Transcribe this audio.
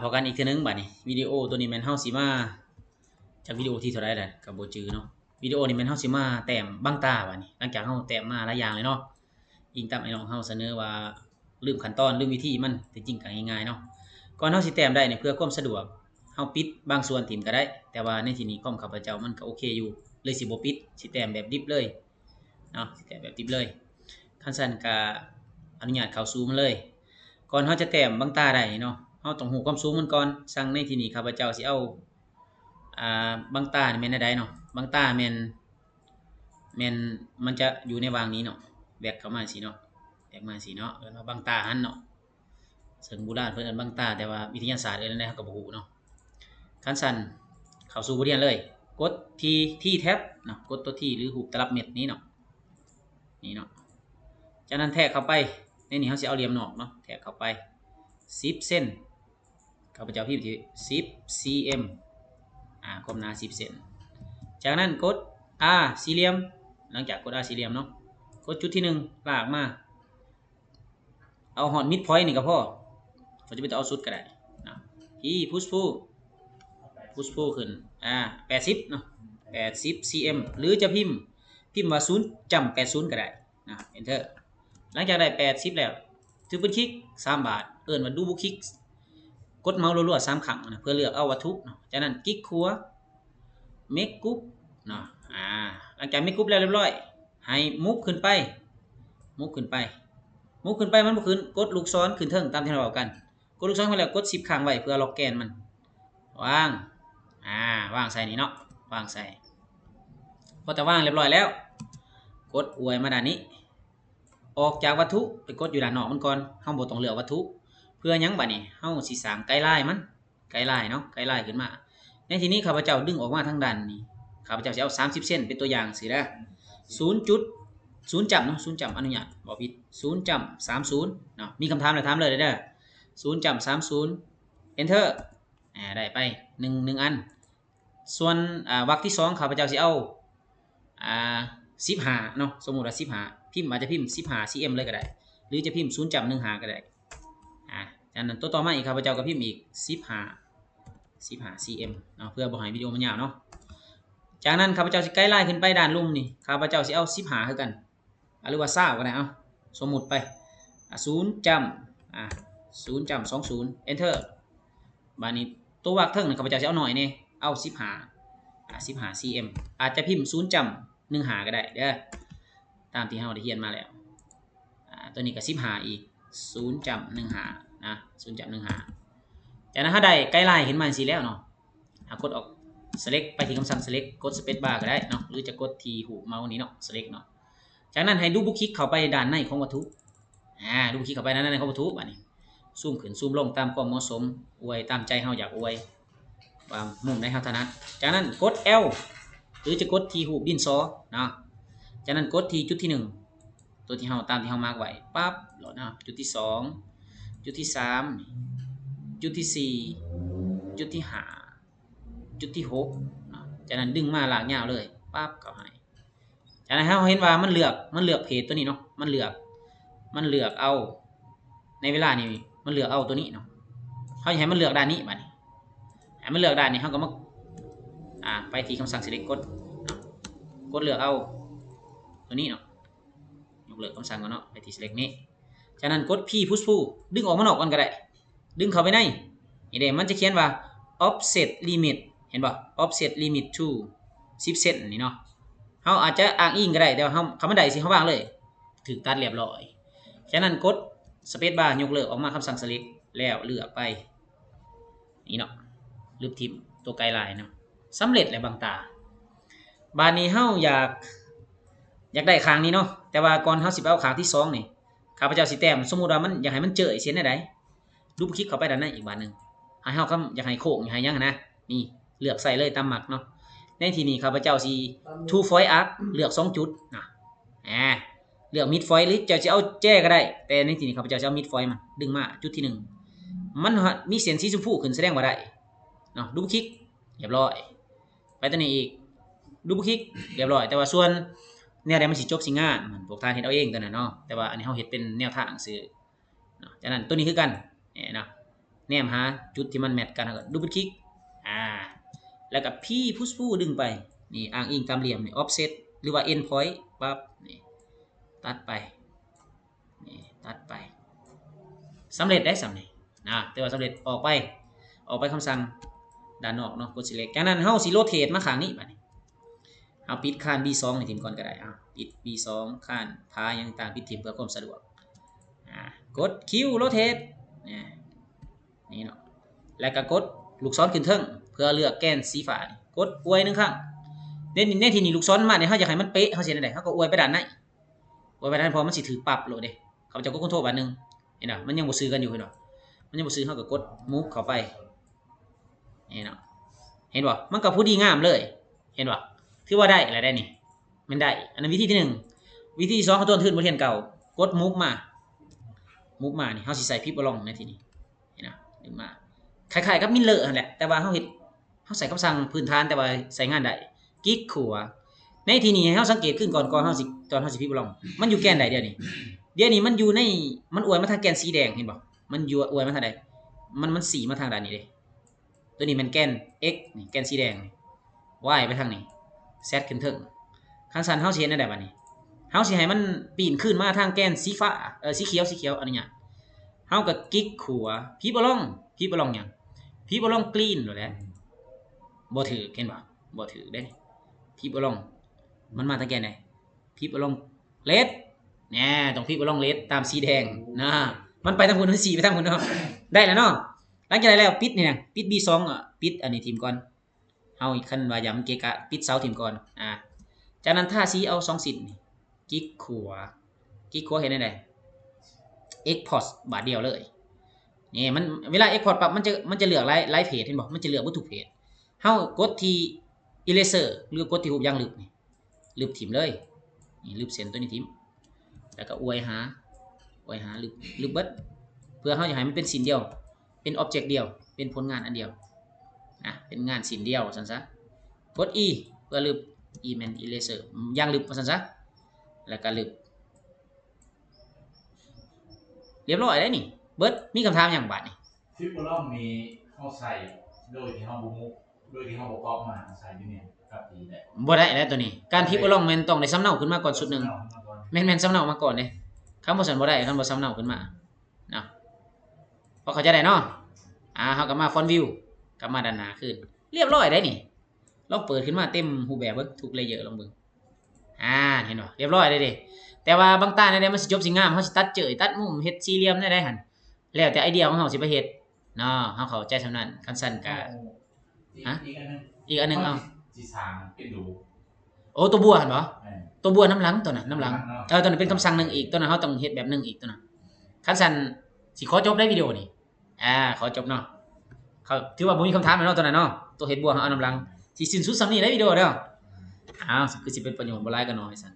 พอกันอีกทีนึงบัดนี้วิดีโอตัวนี้แม่นเฮาสิมาจากวิดีโอที่เท่าไรแหละก็บ่จือเนาะวิดีโอนี้แม่นเฮาสิมาแต้มบังตาบัดนี้หลังจากเฮาแต้มมาหลายอย่างเลยเนาะอิงตามไอ้น้องเฮาเสนอว่าลืมขั้นตอนลืมวิธีมันแต่จริงก็ง่ายๆเนาะก่อนเฮาสิแต้มได้เนี่ยเพื่อความสะดวกเฮาปิดบางส่วนถิ่มก็ได้แต่ว่าในที่นี้คอมข้าพเจ้ามันก็โอเคอยู่เลยสิบ่ปิดสิแต้มแบบดิบเลยเนาะสิแต้มแบบดิบเลยคันซั่นก็อนุญาตเข้าสู่มันเลยก่อนเฮาจะแต้มบังตาได้เนาะเฮาต้องรู้ความสูงมันก่อนสั่งในที่นี้ข้าพเจ้าสิเอาบังตานี่แม่นได้เนาะบังตาแม่นมันจะอยู่ในวางนี้เนาะแบกเข้ามาสิเนาะแบกมาสิเนาะเอิ้นว่าบังตาหันเนาะซึ่งโบราณเพิ่นเอิ้นบังตาแต่ว่าวิทยาศาสตร์เอิ้นได้เฮาก็บ่ฮู้เนาะคันสั่นเข้าสู่บทเรียนเลยกดที่แท็บเนาะกดตัวที่หรือรูปตลับเม็ดนี้เนาะนี่เนาะจากนั้นแทรกเข้าไปในนี้เฮาสิเอาเหลี่ยมนอกเนาะแทรกเข้าไป10เซนข้าพเจ้าพิมพ์ที่10 cm ความหนา10เซนจากนั้นกด R สี่เหลี่ยมหลังจากกด R สี่เหลี่ยมเนาะกดจุดที่1ลากมาเอาฮอดมิดพอยต์นี่ก็พอเราจะไปเอาสุดก็ได้นะที่พุชพูขึ้น80เนาะ80 cm หรือจะพิมพ์ว่า0.80ก็ได้นะ enter หลังจากได้80แล้วถือเป็นคลิก3 บาทเอิ้นว่าดูบุคลิกกดเมาส์รัวๆ3ครั้งนะเพื่อเลือกเอาวัตถุเนาะจากนั้นคลิกขวาเมคกรุ๊ปเนาะหลังจากเมคกรุ๊ปแล้วเรียบร้อยให้มุกขึ้นไปมันบ่ขึ้นกดลูกศรขึ้นเทิงตามที่เราบอกกันกดลูกศรไปแล้วกด10ครั้งไว้เพื่อล็อกแกนมันวางวางใส่นี่เนาะวางใส่พอแต่วางเรียบร้อยแล้วกดอวยมาด้านนี้ออกจากวัตถุไปกดอยู่ด้านนอกมันก่อนเฮาบ่ต้องเลือกวัตถุเพื่อหยังบัดนี้เฮาสิสร้างไกด์ไลน์มันไกด์ไลน์เนาะไกด์ไลน์ขึ้นมาในที่นี้ข้าพเจ้าดึงออกมาทางด้านนี้ข้าพเจ้าสิเอา30เซนเป็นตัวอย่างสิเด้อ0.0จับเนาะ0จับอนุญาตบอกผิด0.30เนาะมีคำถามอะไรถามเลยเด้อ0.30 enter ได้ไป1อันส่วนวรรคที่2ข้าพเจ้าสิเอา15เนาะสมมุติว่า15พิมพ์อาจจะพิมพ์15 cm เลยก็ได้หรือจะพิมพ์0.15ก็ได้จากนั้นตัวต่อมาอีกข้าพเจ้าก็พิมพ์อีก15 cm เนาะเพื่อบ่ให้วิดีโอมันยาวเนาะจากนั้นข้าพเจ้าสิไกด์ไลน์ขึ้นไปด้านลุ่มนี่ข้าพเจ้าสิเอา15คือกันหรือว่า20ก็ได้เอาสมมุติไป0.20 enter บัดนี้ตัววรรคเทิงข้าพเจ้าสิเอาหน่อยนี่เอา15 cm อาจจะพิมพ์0.15ก็ได้เด้อตามที่เราได้เรียนมาแล้วตัวนี้ก็15อีก0.15นะ0.15จากนั้นถ้าได้ไกด์ไลน์เห็นมาสิแล้วเนาะกดออก select ไปที่คำสั่ง select กด space bar ก็ได้เนาะหรือจะกดที่หูเมาส์นี้เนาะ select เนาะจากนั้นให้ดูบุคลิกเข้าไปด้านในของวัตถุดูบุคลิกเข้าไปด้านในของวัตถุบัดนี้ซูมขึ้นซูมลงตามความเหมาะสมอวยตามใจเฮาอยากอวยว่ามุมใดเฮาถนัดจากนั้นกด L หรือจะกดที่หูดินสอเนาะจากนั้นกดที่จุดที่1ตัวที่เฮาตามที่เฮามาร์กไว้ปั๊บโหลดเนาะจุดที่2จุดที่3จุดที่4จุดที่5จุดที่6จากนั้นดึงมาลากยาวเลยปั๊บเข้าให้จากนั้นเราเห็นว่ามันเลือกเพจตัวนี้เนาะมันเลือกเอาในเวลานี้มันเลือกเอาตัวนี้เนาะเขาอยากให้มันเลือกด้านนี้บัดนี้ให้มันเลือกด้านนี้เขาก็มาไปที่คำสั่ง select กดเลือกเอาตัวนี้เนาะยกเลิกคำสั่งก่อนเนาะไปที่ select นี้จากนั้นกด P push pull ดึงออกมานอกกันก็ได้ดึงเข้าไปในนี่เด้มันจะเขียนว่า offset limit เห็นป่ะ offset limit to 10 เซนนี่เนาะเขาอาจจะอ้างอิงก็ได้แต่ว่าเขาคำว่าใดสิเขาวางเลยถึงตัดเรียบร้อยฉะนั้นกด space bar ยกเลิกออกมาคำสั่ง select แล้วเลือกไปนี่เนาะลืมทิมตัวไกด์ไลน์เนาะสำเร็จแล้วบางตาบานนี้เฮาอยากได้คางนี้เนาะแต่ว่าก่อนเฮาสิเอาคางที่2นี่ข้าพเจ้าสิแต้มสมมุติว่ามันอยากให้มันเจอเส้นได้ดูคลิกเข้าไปด้านในอีกบานนึงให้เฮาอยากให้โค้งอยากให้ยังนะนี่เลือกใส่เลยตามหมักเนาะในที่นี้ข้าพเจ้าสิ two point arc เลือก2จุดเลือก mid point หรือจะเอาแจ้ก็ได้แต่ในที่นี้ข้าพเจ้าจะเอา mid point มันดึงมาจุดที่1มันมีเส้นสีชมพูขึ้นแสดงว่าได้เนาะดูคลิกเรียบร้อยไปตัวนี้อีกดูคลิกเรียบร้อยแต่ว่าส่วนแนวใดมันสิจบสิงานพวกท่านเฮ็ดเอาเองตัวนั้นเนาะแต่ว่าอันนี้เฮาเฮ็ดเป็นแนวทางซื่อเนาะจากนั้นตัวนี้คือกันเนาะ แนมหาจุดที่มันแมทกันแล้วก็ดับเบิลคลิกแล้วก็พี่พุชผู้ดึงไปนี่อ้างอิงตามเหลี่ยมนี่ offset หรือว่า end point ปั๊บนี่ตัดไปนี่ตัดไปสำเร็จได้สำนี่นะแต่ว่าสำเร็จออกไปคำสั่งด้านนอกเนาะกด select จากนั้นเฮาสิโรเทตมาข้างนี้บัดนี้เอาปิดคาน B2 ให้ทีมก่อนก็ได้ปิด B2 คานพายังต่างปิดทีมเพื่อความสะดวกกด Q rotate นี่เนาะแล้วก็กดลูกศรขึ้นเทิงเพื่อเลือกแกนสีฟ้ากดอวย1ครั้งในที่นี้ลูกศรมาเนี่ยเฮาอยากให้มันเป๊ะเฮาสิได้เฮาก็อวยไปด้านในอวยไปด้านพอมันสิถือปรับโลดเด้เขาจะกดคอนโทรลบัดนึงเห็นบ่มันยังบ่ซื้อกันอยู่เห็นบ่มันยังบ่ซื้อเฮาก็กด move เข้าไปนี่เนาะเห็นบ่มันก็ผู้ดีงามเลยเห็นบ่ถือว่าได้อะไรได้นี่มันได้อันนั้นวิธีที่1วิธีที่2เขาต้นทุนบ่เทียนเก่ากด move มานี่เฮาสิใส่พิบลองในที่นี้เห็นบ่ดึงมาคล้ายๆกับมิลเลอร์นั่นแหละแต่ว่าเฮาใส่คำสั่งพื้นฐานแต่ว่าใส่งานได้กิ๊กขัวในที่นี้เฮาสังเกตขึ้นก่อนเฮาสิตอนเฮาสิพิบลองมันอยู่แกนใดเดี๋ยวนี้มันอยู่ในมันอวยมาทางแกนสีแดงเห็นบ่มันอยู่อวยมาทางใดมันสีมาทางด้านนี้เด้ตัวนี้มันแกน x นี่แกนสีแดงนี่ y ไปทางนี้ z ขึ้นถึงคันสั่นเฮาสิเฮ็ดได้บัดนี้เฮาสิให้มันปีนขึ้นมาทางแกนสีฟ้าสีเขียวอันนี้หยังเฮาก็กิ๊กขัวพิบลองหยังพิบลองกรีนโลดแหละบ่ถือเห็นบ่บ่ถือเด้พิบลองมันมาทางแกนไหนพิบลองเรดเนี่ยต้องพิบลองเรดตามสีแดงนะมันไปทางพุ่นสีไปทางพุ่นเนาะได้แล้วเนาะหลังจากนั้นแล้วปิดนี่นะปิด B2 ปิดอันนี้ทีมก่อนเฮาคันว่าอย่ามันเกะกะปิดเสาทีมก่อนจากนั้นท่าสีเอา2สิทธิ์นี่กิ๊กขวาเห็นได้export บาทเดียวเลยนี่มันเวลา export ปั๊บมันจะเลือกไลฟ์เพจเห็นบ่มันจะเลือกบ่ทุกเพจเฮากดที่ eraser หรือกดที่รูปอย่างลึกนี่ลึบถิ่มเลยนี่ลึบเส้นตัวนี้ถิ่มแล้วก็อวยหาลึบเบิดเพื่อเฮาจะให้มันเป็นสินเดียวเป็น object เดียวเป็นผลงานอันเดียวเป็นงานสินเดียวซั่นซะกด E เพื่อลึบ E man eraser อย่างลึบซั่นซะแล้วก็ลึบเรียบร้อยได้นี่เบิดมีคำถามอย่างบาดนี่ฟิปโปลอมมีเฮาใส่โดยที่เฮาบ่มุกโดยที่เฮาบ่ก๊อปมาใส่อยู่เนี่ยกับดีได้บ่ได้แล้วตัวนี้การฟิปโปลอมแม่นต้องได้สำเนาขึ้นมาก่อนสุดนึงแม่นสำเนามาก่อนเด้คำบ่ซั่นบ่ได้คันบ่สำเนาขึ้นมาเนาะพอเข้าใจได้เนาะเฮาก็มาฟอนต์วิวกลับมาด้านหน้าขึ้นเรียบร้อยได้นี่ลองเปิดขึ้นมาเต็มรูปแบบเบิ่งทุกเลเยอร์ลองเบิ่งเห็นบ่เรียบร้อยได้เด้แต่ว่าบางตาเนี่ยมันสิจบสิงามเฮาสิตัดเจยตัดมุมเฮ็ดสี่เหลี่ยมได้หั่นแล้วแต่ไอเดียของเฮาสิไปเฮ็ดเนาะเฮาเข้าใจซำนั้นคันสั่นก็อีกอันนึงเอาสิสร้างเป็นดูโอ้ตัวบัวหั่นบ่ตัวบัวน้ำหลังตัวนั้นน้ำหลังตัวนั้นเป็นคำสั่งนึงอีกตัวนั้นเฮาต้องเฮ็ดแบบนึงอีกตัวนั้นคันสั่นสิขอจบได้วิดีโอนี่ขอจบเนาะเขาถือว่าบ่มีคำถามแล้วเนาะตัวนั้นเนาะตัวเฮ็ดบัวเฮาเอาน้ำหลังสิสิ้นสุดซำนี้ได้วิดีโอเด้อคือสิเป็นประโยชน์บ่หลายก็น้อยซั่น